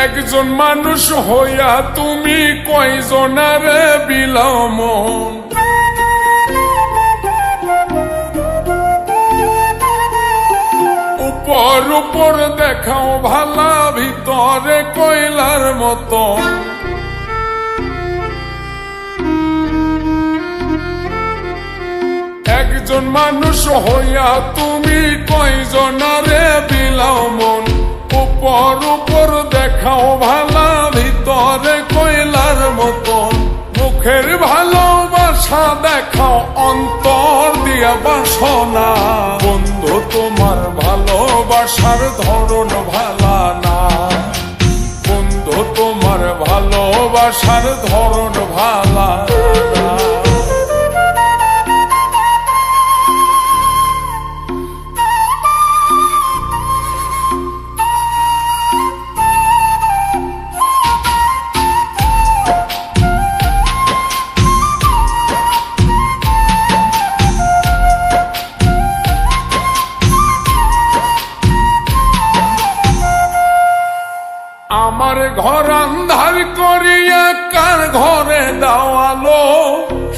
একজন মানুষ হইয়া তুমি কয়জনারে বিলাও মন। উপর উপর দেখাও ভালা, ভিতরে কয়লার মতন। একজন মানুষ হইয়া তুমি কয়জনারে বিলাও মন। উপর উপর দেখাও ভালা, ভিতরে কয়লার মতন। মুখের ভালোবাসা দেখাও, অন্তর দিয়া বাসনা। বন্ধু তোমার ভালোবাসার ধরন ভালা না। বন্ধু তোমার ভালোবাসার ধরন ভালা না। আমার ঘর আন্ধার করিয়া কার ঘরে দাওয়ালো।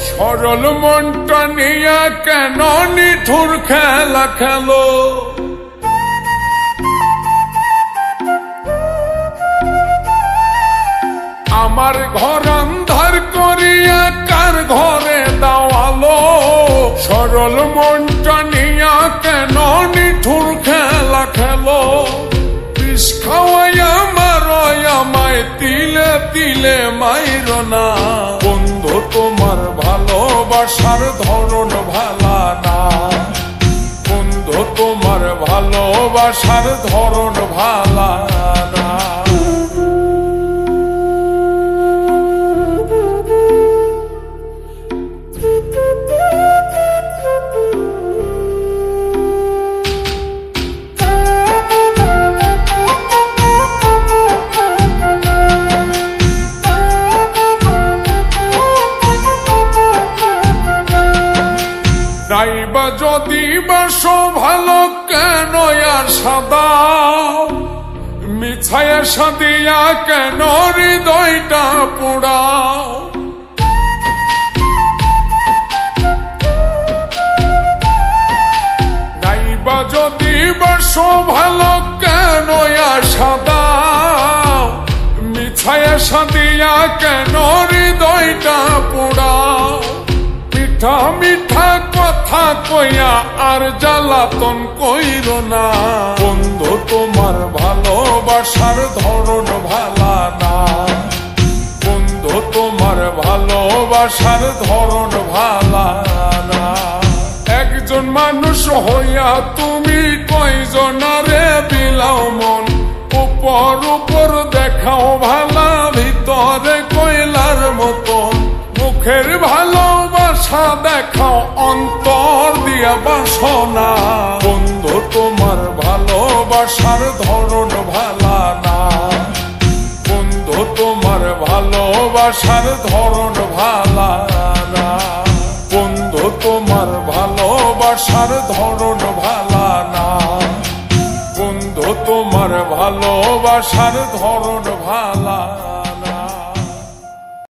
সরল মনটা নিয়া কেন নিঠুর খেলা খেলো। আমার ঘর আন্ধার করিয়া কার ঘরে দাওয়ালো। সরল মনটা নিয়া কেন নিঠুর খেলা খেলো। বিষ খাওয়াইয়া আমায় তিলে তিলে মাইর না। বন্ধু তোমার ভালোবাসার ধরন ভালা না। বন্ধু তোমার ভালোবাসার ধরন ভালা না। নাইবা যদি বাসো ভালো কেন আশা দাও। মিছায় আশা দিয়া কেন হৃদয়টা পোড়াও। নাইবা যদি বাসো ভালো কেন আশা দাও। মিছায় আশা দিয়া কেন হৃদয়টা পোড়াও। মিঠা মিঠা কথা কইয়া আর জ্বালাতন কইর না। বন্ধু তোমার ভালোবাসার ধরন ভালা না। বন্ধু তোমার ভালোবাসার ধরন ভালা না। একজন মানুষ হইয়া তুমি কয়জনারে বিলাও মন। উপর উপর দেখাও ভালা, ভিতরে কয়লার মতন। মুখের ভালোবাসা দেখাও, অন্তর দিয়া বাসনা। বন্ধু তোমার ভালোবাসার ধরন ভালা না। বন্ধু তোমার ভালোবাসার ধরন ভালা না। বন্ধু তোমার ভালোবাসার ধরন ভালা না। বন্ধু তোমার ভালোবাসার ধরন ভালা।